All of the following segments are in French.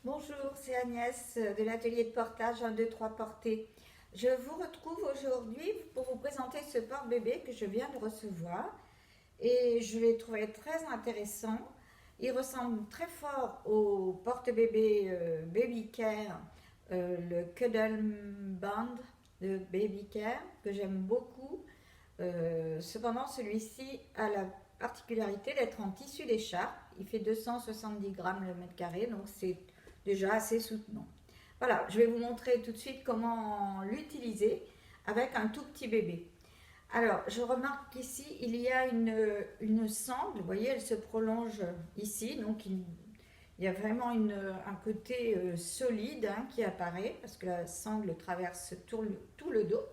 Bonjour, c'est Agnès de l'atelier de portage 1, 2, 3 portées. Je vous retrouve aujourd'hui pour vous présenter ce porte-bébé que je viens de recevoir et je l'ai trouvé très intéressant. Il ressemble très fort au porte-bébé Baby Care, le Cuddle Band de Baby Care que j'aime beaucoup. Cependant, celui-ci a la particularité d'être en tissu d'écharpe. Il fait 270 grammes le mètre carré, donc c'est déjà assez soutenant. Voilà, je vais vous montrer tout de suite comment l'utiliser avec un tout petit bébé. Alors, je remarque qu'ici, il y a une sangle, vous voyez, elle se prolonge ici, donc il y a vraiment un côté solide qui apparaît, parce que la sangle traverse tout le dos.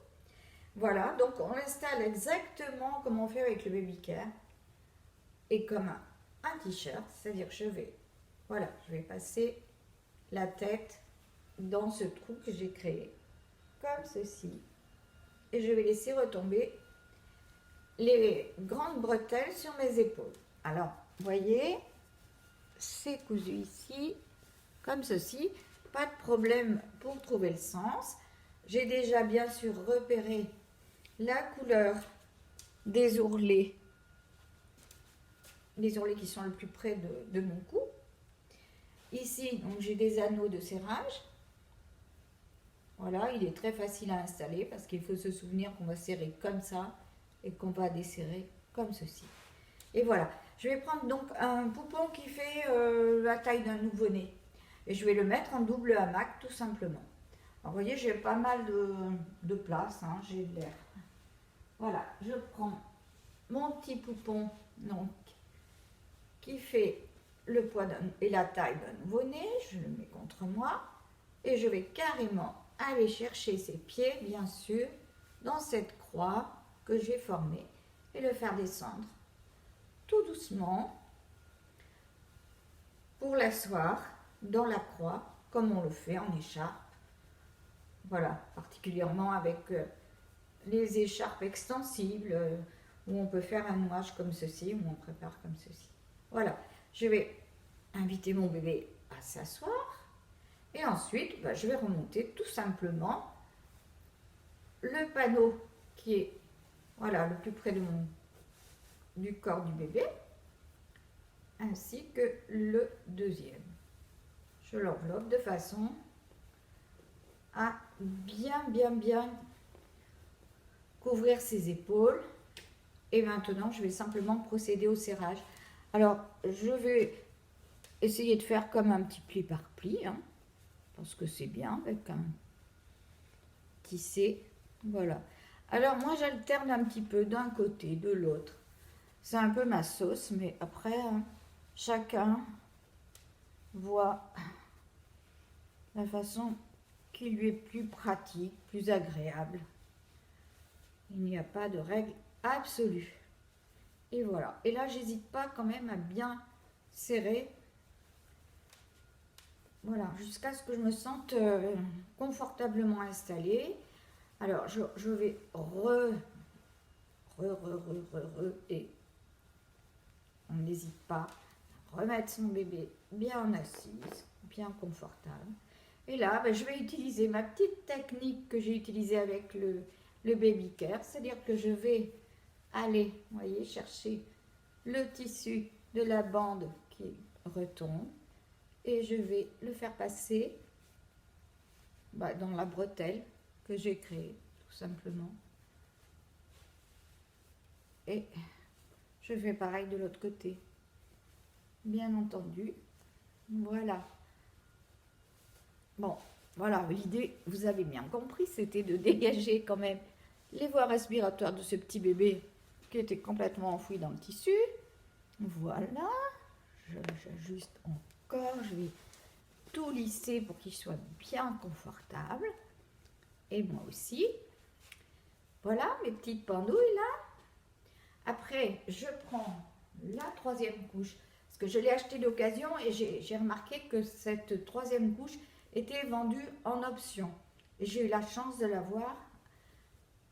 Voilà, donc on l'installe exactement comme on fait avec le baby care, et comme un t-shirt, c'est-à-dire que je vais passer la tête dans ce trou que j'ai créé, comme ceci. Et je vais laisser retomber les grandes bretelles sur mes épaules. Alors, vous voyez, c'est cousu ici, comme ceci. Pas de problème pour trouver le sens. J'ai déjà bien sûr repéré la couleur des ourlets, les ourlets qui sont le plus près de mon cou. Ici, donc j'ai des anneaux de serrage. Voilà, il est très facile à installer parce qu'il faut se souvenir qu'on va serrer comme ça et qu'on va desserrer comme ceci. Et voilà, je vais prendre donc un poupon qui fait la taille d'un nouveau-né et je vais le mettre en double hamac tout simplement. Alors vous voyez, j'ai pas mal de place, j'ai de l'air. Voilà, je prends mon petit poupon donc, qui fait le poids et la taille d'un nouveau-né, je le mets contre moi et je vais carrément aller chercher ses pieds, bien sûr, dans cette croix que j'ai formée et le faire descendre tout doucement pour l'asseoir dans la croix, comme on le fait en écharpe. Voilà, particulièrement avec les écharpes extensibles où on peut faire un nouage comme ceci, où on prépare comme ceci. Voilà, je vais inviter mon bébé à s'asseoir et ensuite je vais remonter tout simplement le panneau qui est voilà, le plus près du corps du bébé, ainsi que le deuxième. Je l'enveloppe de façon à bien couvrir ses épaules. Et maintenant, je vais simplement procéder au serrage. Alors, je vais essayer de faire comme un petit pli par pli, parce que c'est bien avec un tissé. Voilà. Alors, moi, j'alterne un petit peu d'un côté, de l'autre. C'est un peu ma sauce, mais après, chacun voit la façon qui lui est plus pratique, plus agréable. Il n'y a pas de règle absolue. Et voilà. Et là, j'hésite pas quand même à bien serrer. Voilà, jusqu'à ce que je me sente confortablement installée. Alors, je vais et on n'hésite pas à remettre son bébé bien assise, bien confortable. Et là, je vais utiliser ma petite technique que j'ai utilisée avec le baby care, c'est-à-dire que je vais aller, vous voyez, chercher le tissu de la bande qui retombe et je vais le faire passer dans la bretelle que j'ai créée, tout simplement. Et je fais pareil de l'autre côté, bien entendu. Voilà. Bon, voilà, l'idée, vous avez bien compris, c'était de dégager quand même les voies respiratoires de ce petit bébé qui était complètement enfoui dans le tissu. Voilà, j'ajuste encore, je vais tout lisser pour qu'il soit bien confortable. Et moi aussi. Voilà mes petites pendouilles là. Après, je prends la troisième couche, parce que je l'ai acheté d'occasion et j'ai remarqué que cette troisième couche était vendue en option. Et j'ai eu la chance de l'avoir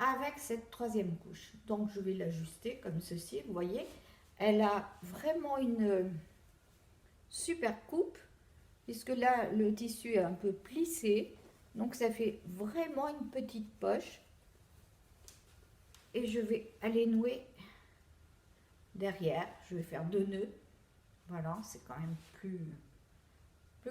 avec cette troisième couche. Donc je vais l'ajuster comme ceci, vous voyez. Elle a vraiment une super coupe puisque là, le tissu est un peu plissé. Donc, ça fait vraiment une petite poche. Et je vais aller nouer derrière. Je vais faire 2 nœuds. Voilà, c'est quand même plus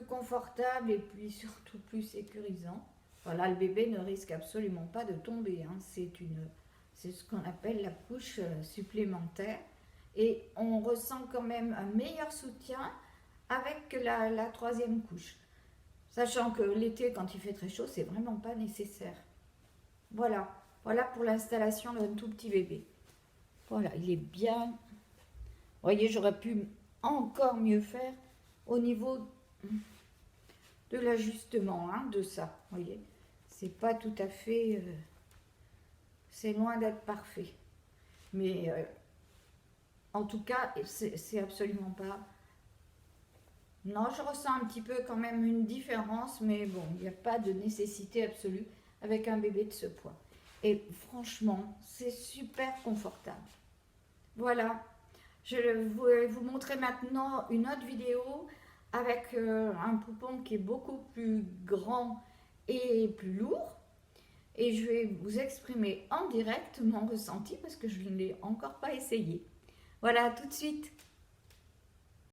confortable et puis surtout plus sécurisant. Voilà, le bébé ne risque absolument pas de tomber. Hein. C'est ce qu'on appelle la couche supplémentaire. Et on ressent quand même un meilleur soutien avec la 3e couche. Sachant que l'été, quand il fait très chaud, c'est vraiment pas nécessaire. Voilà, voilà pour l'installation d'un tout petit bébé. Voilà, il est bien. Vous voyez, j'aurais pu encore mieux faire au niveau de l'ajustement de ça. Vous voyez, c'est pas tout à fait. C'est loin d'être parfait. Mais en tout cas, c'est absolument pas. Non, je ressens un petit peu quand même une différence, mais bon, il n'y a pas de nécessité absolue avec un bébé de ce poids. Et franchement, c'est super confortable. Voilà, je vais vous montrer maintenant une autre vidéo avec un poupon qui est beaucoup plus grand et plus lourd. Et je vais vous exprimer en direct mon ressenti parce que je ne l'ai encore pas essayé. Voilà, à tout de suite.